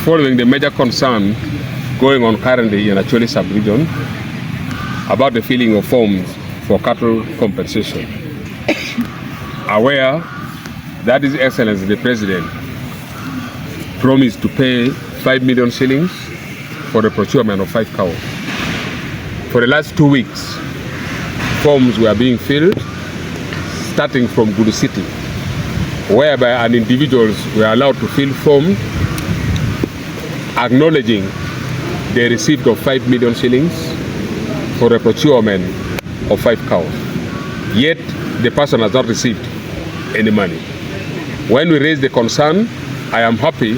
following the major concern going on currently in Acholi sub-region about the filling of forms for cattle compensation. Aware that His Excellency the President promised to pay 5 million shillings for the procurement of 5 cows. For the last 2 weeks, forms were being filled, starting from Gulu City, whereby individuals were allowed to fill forms acknowledging the receipt of 5 million shillings for the procurement of 5 cows. Yet, the person has not received any money. When we raised the concern, I am happy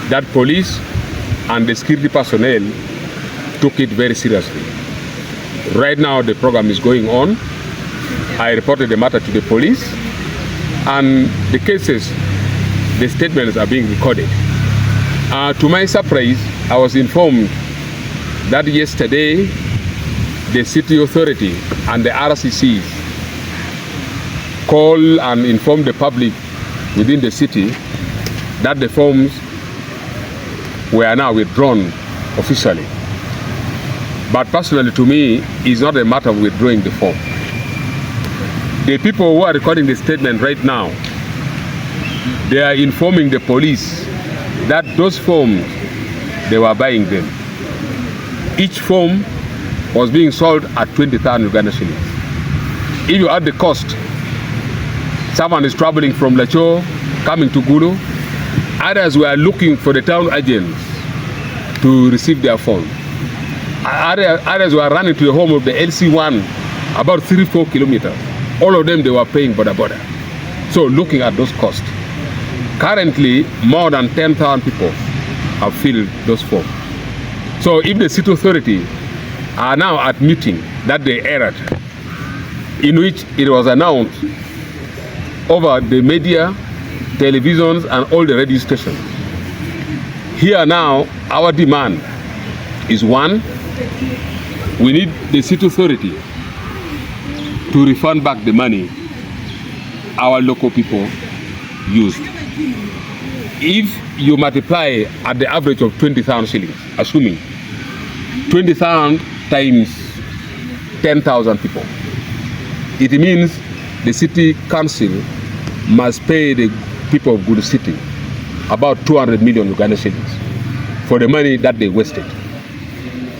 that police and the security personnel took it very seriously. Right now, the program is going on. I reported the matter to the police, and the cases, the statements are being recorded. To my surprise, I was informed that yesterday, the city authority and the RCCs called and informed the public within the city that the forms were now withdrawn officially. But personally, to me, it's not a matter of withdrawing the form. The people who are recording the statement right now, they are informing the police that those forms, they were buying them. Each form was being sold at 20,000 Uganda shillings. If you add the cost, someone is traveling from Lacho, coming to Gulu. Others were looking for the town agents to receive their phone. Others were running to the home of the LC1, about 3-4 kilometers. All of them, they were paying border. So looking at those costs, currently more than 10,000 people have filled those forms. So if the city authority are now admitting that they erred, in which it was announced over the media, televisions, and all the radio stations. Here now, our demand is one, we need the city authority to refund back the money our local people used. If you multiply at the average of 20,000 shillings, assuming 20,000 times 10,000 people, it means the city council must pay the people of Gulu City about 200 million Uganda shillings for the money that they wasted.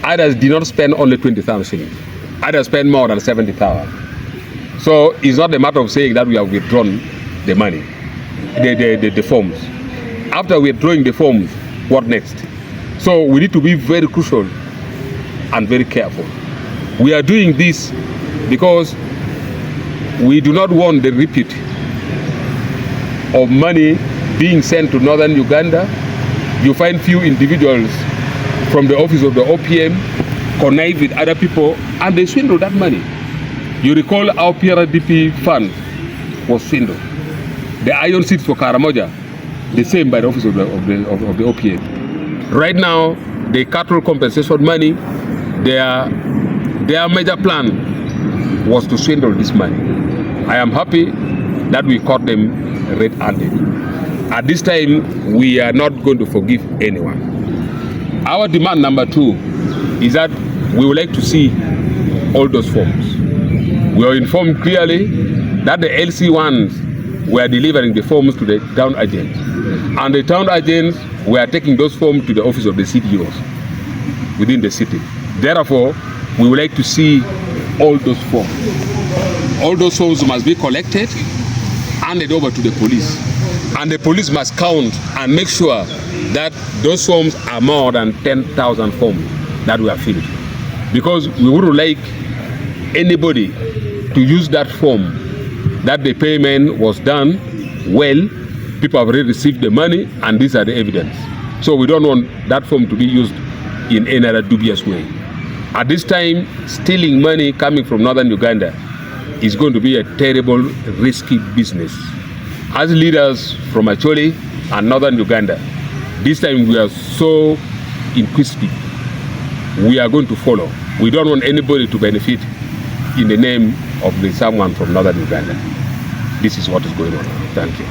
Others did not spend only 20,000 shillings. Others spent more than 70,000. So it's not a matter of saying that we have withdrawn the money, the forms. After withdrawing the forms, what next? So we need to be very crucial and very careful. We are doing this because we do not want the repeat of money being sent to northern Uganda. You find few individuals from the office of the OPM connive with other people and they swindle that money. You recall our PRDP fund was swindled. The iron seats for Karamoja, the same by the office of the OPM. Right now, the cattle compensation money, their major plan was to swindle this money. I am happy that we caught them red-handed. At this time, we are not going to forgive anyone. Our demand number 2 is that we would like to see all those forms. We are informed clearly that the LC1s were delivering the forms to the town agents, and the town agents were taking those forms to the office of the CDOs within the city. Therefore, we would like to see all those forms. All those forms must be collected, handed over to the police, and the police must count and make sure that those forms are more than 10,000 forms that were filled. Because we wouldn't like anybody to use that form that the payment was done well, people have already received the money, and these are the evidence. So we don't want that form to be used in any other dubious way. At this time, stealing money coming from northern Uganda is going to be a terrible, risky business. As leaders from Acholi and northern Uganda, this time we are so inquisitive. We are going to follow. We don't want anybody to benefit in the name of someone from northern Uganda. This is what is going on. Thank you.